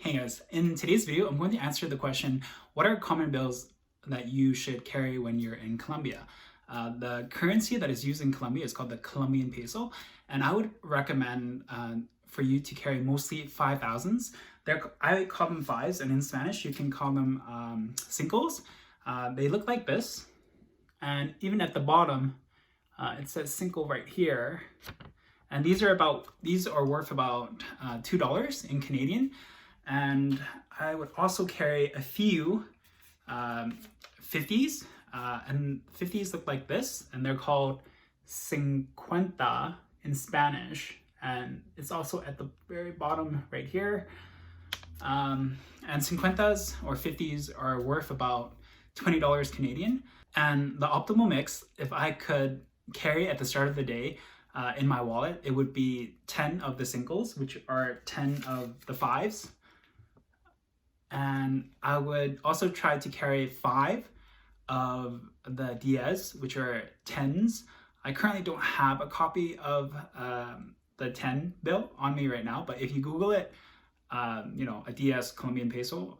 Hey guys, in today's video, I'm going to answer the question, what are common bills that you should carry when you're in Colombia? The currency that is used in Colombia is called the Colombian peso, and I would recommend for you to carry mostly 5,000s. I call them fives, and in Spanish you can call them cincos. They look like this, and even at the bottom, it says cinco right here. And these are worth about $2 in Canadian. And I would also carry a few 50s, and 50s look like this, and they're called cincuenta in Spanish, and it's also at the very bottom right here. And cincuentas or 50s are worth about $20 Canadian. And the optimal mix, if I could carry at the start of the day in my wallet, it would be 10 of the cincos, which are 10 of the fives. And I would also try to carry 5 of the Diez, which are 10s. I currently don't have a copy of the 10 bill on me right now, but if you Google it, a Diez Colombian peso,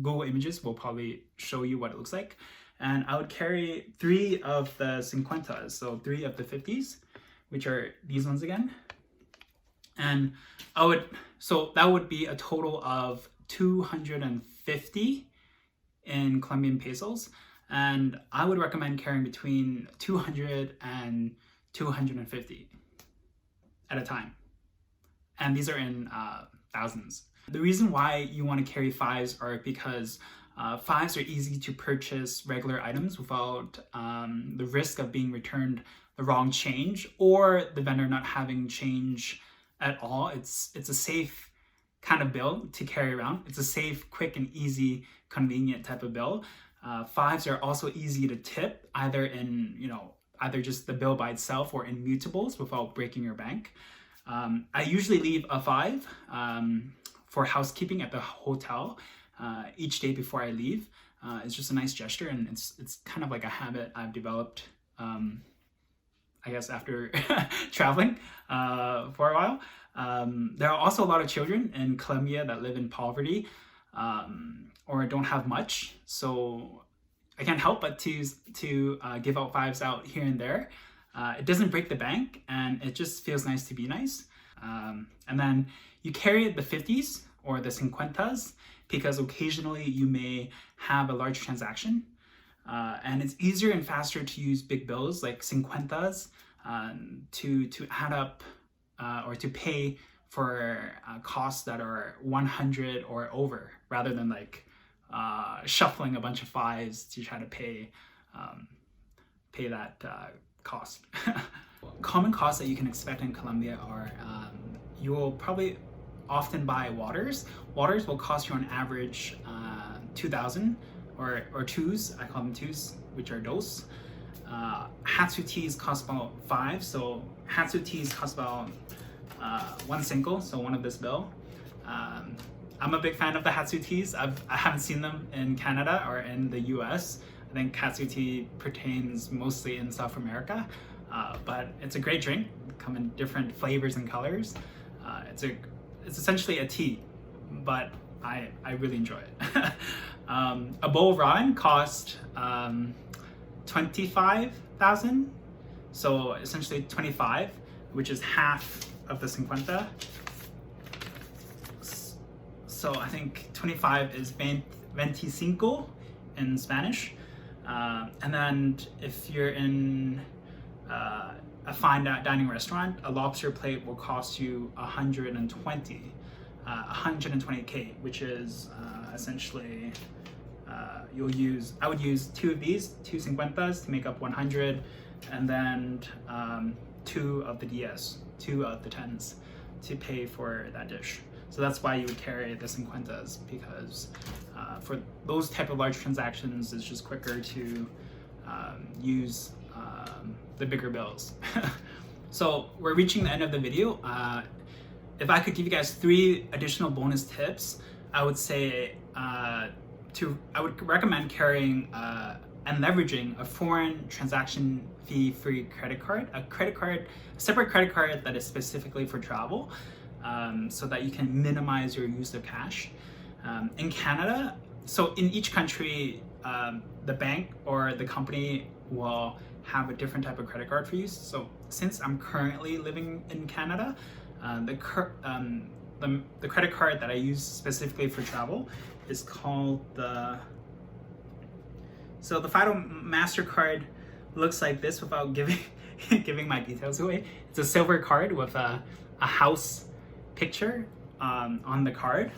Google Images will probably show you what it looks like. And I would carry 3 of the cincuentas, so 3 of the 50s, which are these ones again. And so that would be a total of 250 in Colombian pesos, and I would recommend carrying between 200 and 250 at a time, and these are in thousands. The reason why you want to carry fives are because fives are easy to purchase regular items without the risk of being returned the wrong change or the vendor not having change at all. It's a safe kind of bill to carry around. It's a safe, quick, and easy, convenient type of bill. Fives are also easy to tip, either just the bill by itself or in mutables without breaking your bank. I usually leave a 5 for housekeeping at the hotel each day before I leave. It's just a nice gesture, and it's kind of like a habit I've developed, I guess, after traveling for a while. There are also a lot of children in Colombia that live in poverty or don't have much, so I can't help but to give out fives out here and there. It doesn't break the bank, and it just feels nice to be nice. And then you carry the 50s or the cincuentas because occasionally you may have a large transaction, and it's easier and faster to use big bills like cincuentas to add up or to pay for costs that are 100 or over, rather than shuffling a bunch of fives to try to pay that cost. Common costs that you can expect in Colombia are you will probably often buy waters. Waters will cost you on average 2,000 or twos. I call them twos, which are dos. Hatsu teas cost about 5, so Hatsu teas cost about 1 cinco, so one of this bill. I'm a big fan of the Hatsu teas. I haven't seen them in Canada or in the US. I think Hatsu tea pertains mostly in South America, but it's a great drink. They come in different flavors and colors. It's essentially a tea, but I really enjoy it. A bowl of ramen cost 25,000, so essentially 25, which is half of the cincuenta. So I think 25 is 25 in Spanish. And then if you're in a fine dining restaurant, a lobster plate will cost you 120K, which is essentially I would use 2 of these, 2 cincuentas to make up 100, and then 2 of the Diez, 2 of the 10s to pay for that dish. So that's why you would carry the cincuentas, because for those type of large transactions, it's just quicker to use the bigger bills. So we're reaching the end of the video. If I could give you guys 3 additional bonus tips, I would say I would recommend carrying and leveraging a foreign transaction fee-free credit card, a separate credit card that is specifically for travel. so that you can minimize your use of cash. In Canada, so in each country, the bank or the company will have a different type of credit card for you. So since I'm currently living in Canada, the credit card that I use specifically for travel is called the FIDO MasterCard. Looks like this without giving my details away. It's a silver card with a house picture on the card.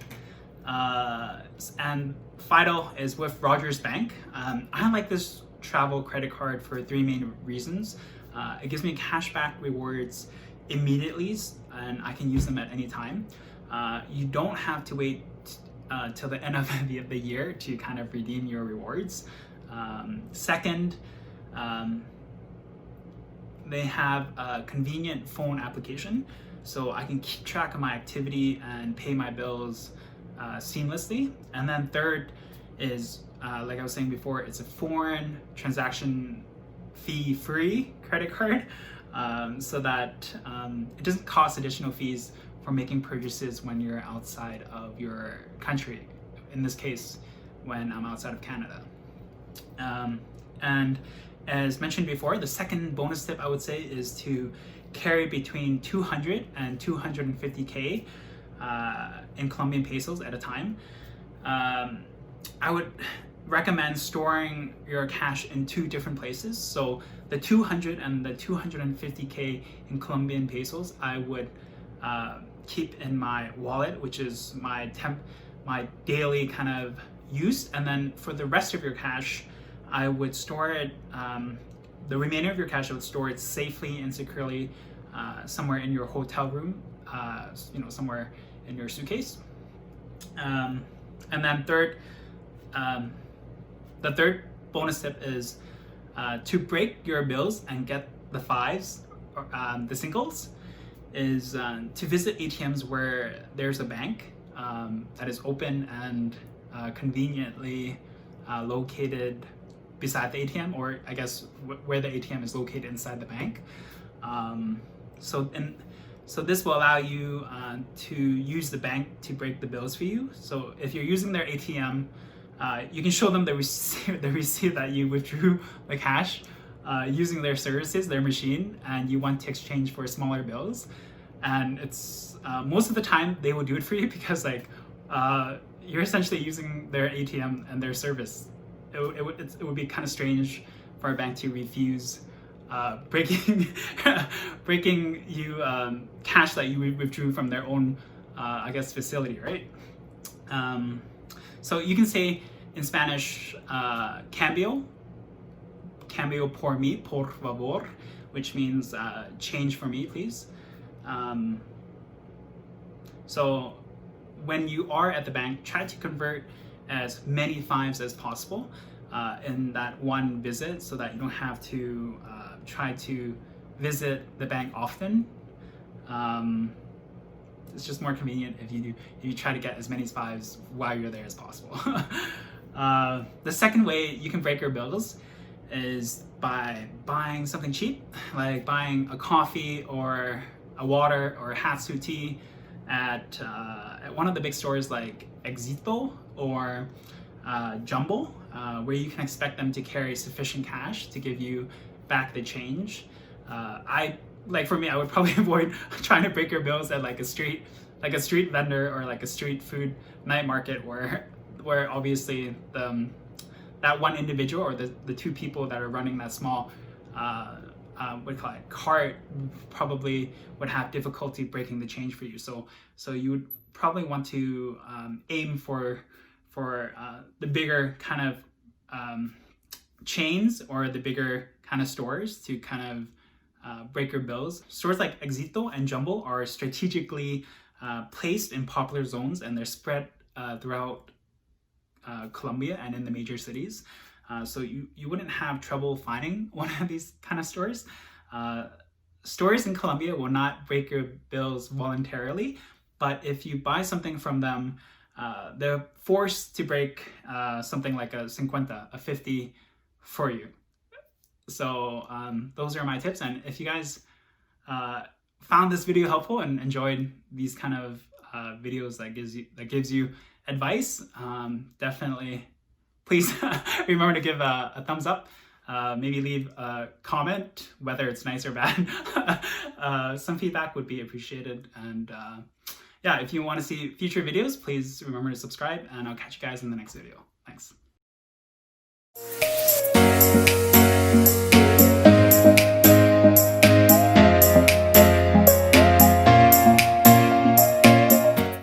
And FIDO is with Rogers Bank. I like this travel credit card for three main reasons. It gives me cashback rewards immediately, and I can use them at any time. You don't have to wait till the end of the year to kind of redeem your rewards. Second, they have a convenient phone application, so I can keep track of my activity and pay my bills seamlessly. And then third is, like I was saying before, it's a foreign transaction fee-free credit card, so that it doesn't cost additional fees for making purchases when you're outside of your country. In this case, when I'm outside of Canada. And as mentioned before, the second bonus tip I would say is to carry between 200 and 250K in Colombian pesos at a time. I would recommend storing your cash in two different places. So the 200 and the 250K in Colombian pesos, I would keep in my wallet, which is my daily kind of use. And then for the rest of your cash, I would store it, the remainder of your cash, I would store it safely and securely somewhere in your hotel room, somewhere in your suitcase. And then third, the third bonus tip is to break your bills and get the fives, or the singles, is to visit ATMs where there's a bank that is open and conveniently located beside the ATM, or I guess where the ATM is located inside the bank. So this will allow you to use the bank to break the bills for you. So if you're using their ATM, you can show them the receipt that you withdrew the cash using their services, their machine, and you want to exchange for smaller bills. And it's most of the time they will do it for you because you're essentially using their ATM and their service. It would be kind of strange for a bank to refuse breaking you cash that you withdrew from their own facility, right? So you can say in Spanish, cambio por mí, por favor, which means change for me, please. So when you are at the bank, try to convert as many fives as possible in that one visit, so that you don't have to try to visit the bank often. It's just more convenient if you try to get as many fives while you're there as possible. The second way you can break your bills is by buying something cheap, like buying a coffee or a water or a Hatsu tea at one of the big stores like Éxito or Jumbo, where you can expect them to carry sufficient cash to give you back the change. For me, I would probably avoid trying to break your bills at a street vendor or a street food night market where obviously that one individual or the two people that are running that small cart probably would have difficulty breaking the change for you. So you would probably want to aim for the bigger kind of chains or the bigger kind of stores to kind of break your bills. Stores like Éxito and Jumbo are strategically placed in popular zones, and they're spread throughout Colombia and in the major cities. So you wouldn't have trouble finding one of these kind of stores. Stores in Colombia will not break your bills voluntarily, but if you buy something from them, they're forced to break something like a 50 for you. So those are my tips. And if you guys found this video helpful and enjoyed these kind of videos that gives you advice, definitely please remember to give a thumbs up. Maybe leave a comment, whether it's nice or bad. Some feedback would be appreciated. And yeah, if you want to see future videos, please remember to subscribe, and I'll catch you guys in the next video. Thanks.